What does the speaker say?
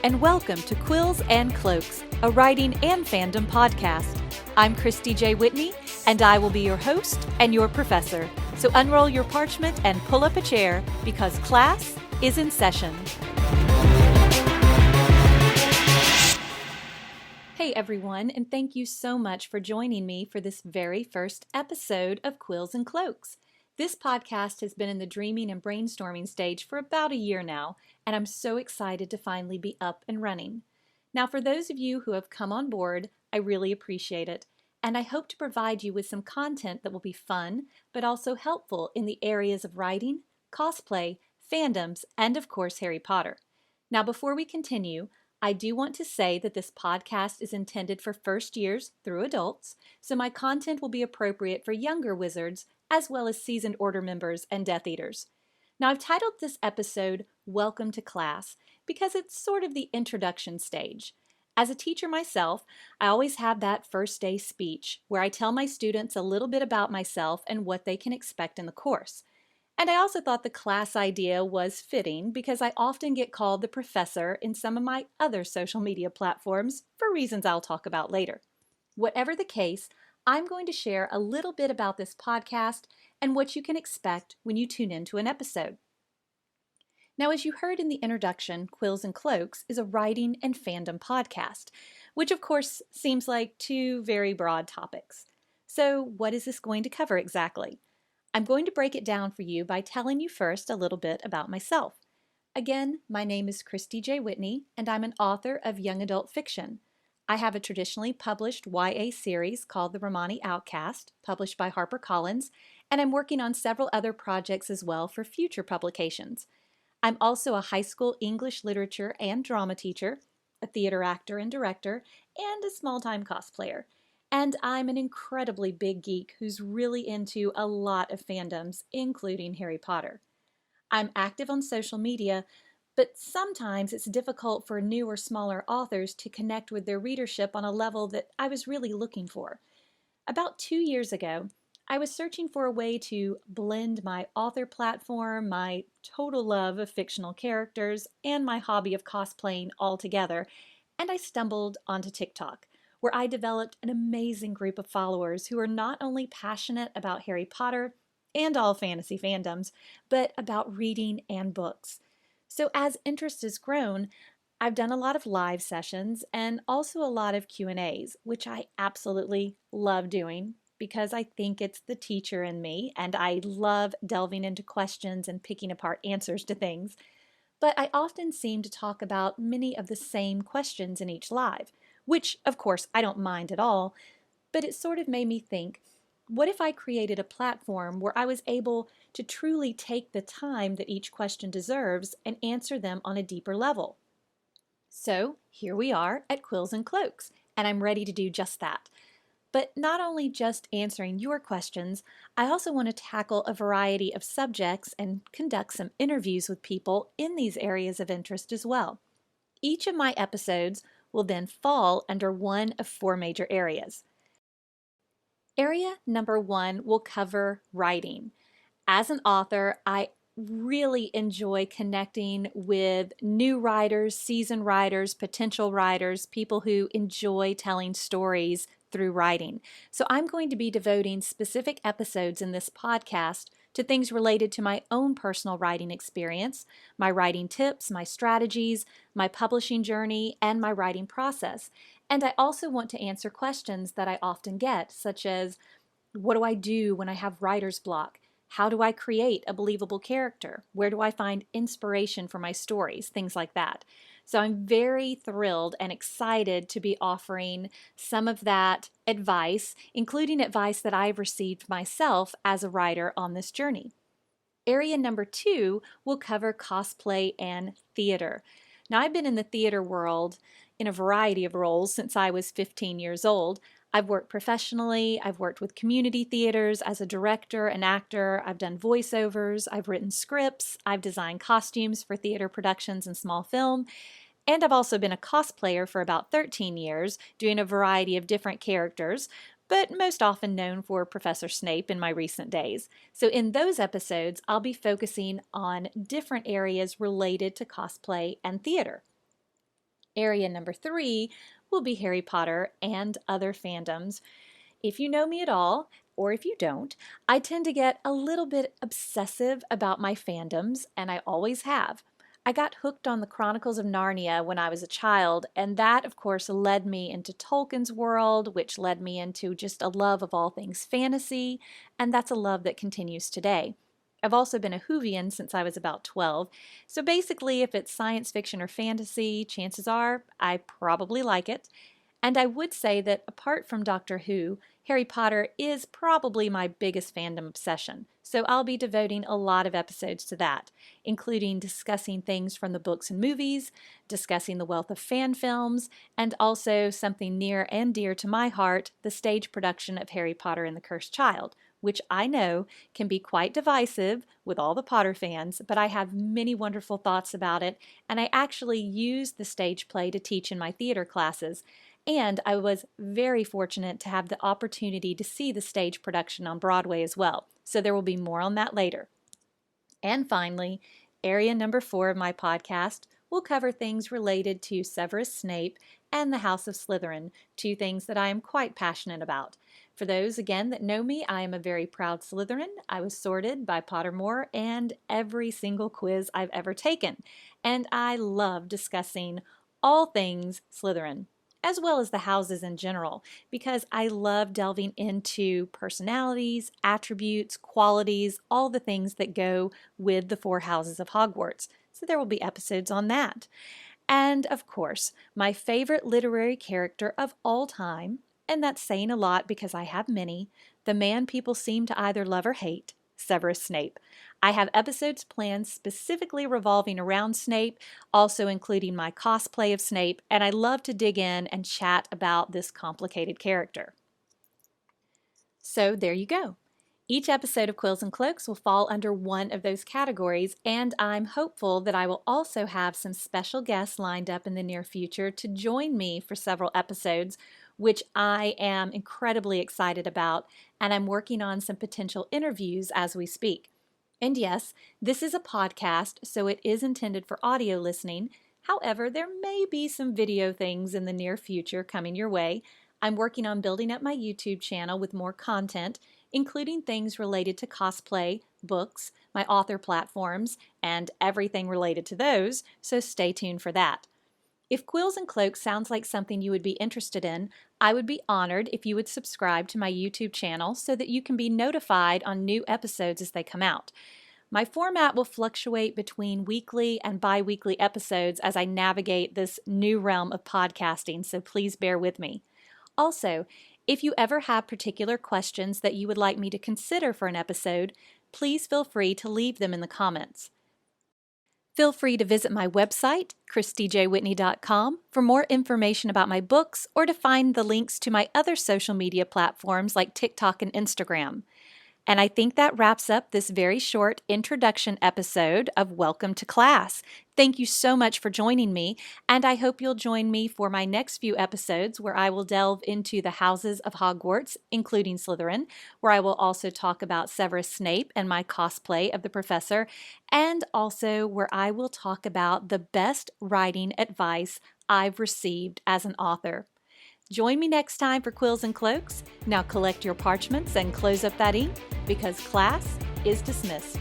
and welcome to Quills and Cloaks, a writing and fandom podcast. I'm Christi J. Whitney, and I will be your host and your professor. So unroll your parchment and pull up a chair, because class is in session. Hey everyone, and thank you so much for joining me for this very first episode of Quills and Cloaks. This podcast has been in the dreaming and brainstorming stage for about a year now, and I'm so excited to finally be up and running. Now, for those of you who have come on board, I really appreciate it, and I hope to provide you with some content that will be fun, but also helpful in the areas of writing, cosplay, fandoms, and of course, Harry Potter. Now, before we continue, I do want to say that this podcast is intended for first years through adults, so my content will be appropriate for younger wizards as well as seasoned Order members and Death Eaters. Now, I've titled this episode Welcome to Class because it's sort of the introduction stage. As a teacher myself, I always have that first day speech where I tell my students a little bit about myself and what they can expect in the course. And I also thought the class idea was fitting because I often get called the professor in some of my other social media platforms for reasons I'll talk about later. Whatever the case, I'm going to share a little bit about this podcast and what you can expect when you tune into an episode. Now, as you heard in the introduction, Quills and Cloaks is a writing and fandom podcast, which of course seems like two very broad topics. So what is this going to cover exactly? I'm going to break it down for you by telling you first a little bit about myself. Again, my name is Christi J. Whitney, and I'm an author of young adult fiction. I have a traditionally published YA series called The Romani Outcast, published by HarperCollins, and I'm working on several other projects as well for future publications. I'm also a high school English literature and drama teacher, a theater actor and director, and a small-time cosplayer. And I'm an incredibly big geek who's really into a lot of fandoms, including Harry Potter. I'm active on social media, but sometimes it's difficult for new or smaller authors to connect with their readership on a level that I was really looking for. About 2 years ago, I was searching for a way to blend my author platform, my total love of fictional characters, and my hobby of cosplaying all together, and I stumbled onto TikTok, where I developed an amazing group of followers who are not only passionate about Harry Potter and all fantasy fandoms, but about reading and books. So as interest has grown, I've done a lot of live sessions and also a lot of Q&As, which I absolutely love doing because I think it's the teacher in me and I love delving into questions and picking apart answers to things. But I often seem to talk about many of the same questions in each live, which of course I don't mind at all, but it sort of made me think, what if I created a platform where I was able to truly take the time that each question deserves and answer them on a deeper level? So here we are at Quills and Cloaks, and I'm ready to do just that. But not only just answering your questions, I also want to tackle a variety of subjects and conduct some interviews with people in these areas of interest as well. Each of my episodes will then fall under one of 4 major areas. Area number 1 will cover writing. As an author, I really enjoy connecting with new writers, seasoned writers, potential writers, people who enjoy telling stories through writing. So I'm going to be devoting specific episodes in this podcast to things related to my own personal writing experience, my writing tips, my strategies, my publishing journey, and my writing process. And I also want to answer questions that I often get, such as, what do I do when I have writer's block? How do I create a believable character? Where do I find inspiration for my stories? Things like that. So I'm very thrilled and excited to be offering some of that advice, including advice that I've received myself as a writer on this journey. Area number 2 will cover cosplay and theater. Now, I've been in the theater world in a variety of roles since I was 15 years old. I've worked professionally, I've worked with community theaters as a director and actor, I've done voiceovers, I've written scripts, I've designed costumes for theater productions and small film, and I've also been a cosplayer for about 13 years, doing a variety of different characters, but most often known for Professor Snape in my recent days. So in those episodes, I'll be focusing on different areas related to cosplay and theater. Area number 3 will be Harry Potter and other fandoms. If you know me at all, or if you don't, I tend to get a little bit obsessive about my fandoms, and I always have. I got hooked on the Chronicles of Narnia when I was a child, and that, of course, led me into Tolkien's world, which led me into just a love of all things fantasy, and that's a love that continues today. I've also been a Whovian since I was about 12, so basically, if it's science fiction or fantasy, chances are I probably like it. And I would say that apart from Doctor Who, Harry Potter is probably my biggest fandom obsession, so I'll be devoting a lot of episodes to that, including discussing things from the books and movies, discussing the wealth of fan films, and also something near and dear to my heart, the stage production of Harry Potter and the Cursed Child, which I know can be quite divisive with all the Potter fans, but I have many wonderful thoughts about it, and I actually use the stage play to teach in my theater classes. And I was very fortunate to have the opportunity to see the stage production on Broadway as well. So there will be more on that later. And finally, area number 4 of my podcast will cover things related to Severus Snape and the House of Slytherin, two things that I am quite passionate about. For those, again, that know me, I am a very proud Slytherin. I was sorted by Pottermore and every single quiz I've ever taken. And I love discussing all things Slytherin, as well as the houses in general, because I love delving into personalities, attributes, qualities, all the things that go with the 4 houses of Hogwarts. So there will be episodes on that. And of course, my favorite literary character of all time, and that's saying a lot because I have many, the man people seem to either love or hate, Severus Snape. I have episodes planned specifically revolving around Snape, also including my cosplay of Snape, and I love to dig in and chat about this complicated character. So there you go. Each episode of Quills and Cloaks will fall under one of those categories, and I'm hopeful that I will also have some special guests lined up in the near future to join me for several episodes, which I am incredibly excited about, and I'm working on some potential interviews as we speak. And yes, this is a podcast, so it is intended for audio listening. However, there may be some video things in the near future coming your way. I'm working on building up my YouTube channel with more content, including things related to cosplay, books, my author platforms, and everything related to those, so stay tuned for that. If Quills and Cloaks sounds like something you would be interested in, I would be honored if you would subscribe to my YouTube channel so that you can be notified on new episodes as they come out. My format will fluctuate between weekly and bi-weekly episodes as I navigate this new realm of podcasting, so please bear with me. Also, if you ever have particular questions that you would like me to consider for an episode, please feel free to leave them in the comments. Feel free to visit my website, ChristiJWhitney.com, for more information about my books or to find the links to my other social media platforms like TikTok and Instagram. And I think that wraps up this very short introduction episode of Welcome to Class. Thank you so much for joining me, and I hope you'll join me for my next few episodes where I will delve into the houses of Hogwarts, including Slytherin, where I will also talk about Severus Snape and my cosplay of the professor, and also where I will talk about the best writing advice I've received as an author. Join me next time for Quills and Cloaks. Now collect your parchments and close up that ink because class is dismissed.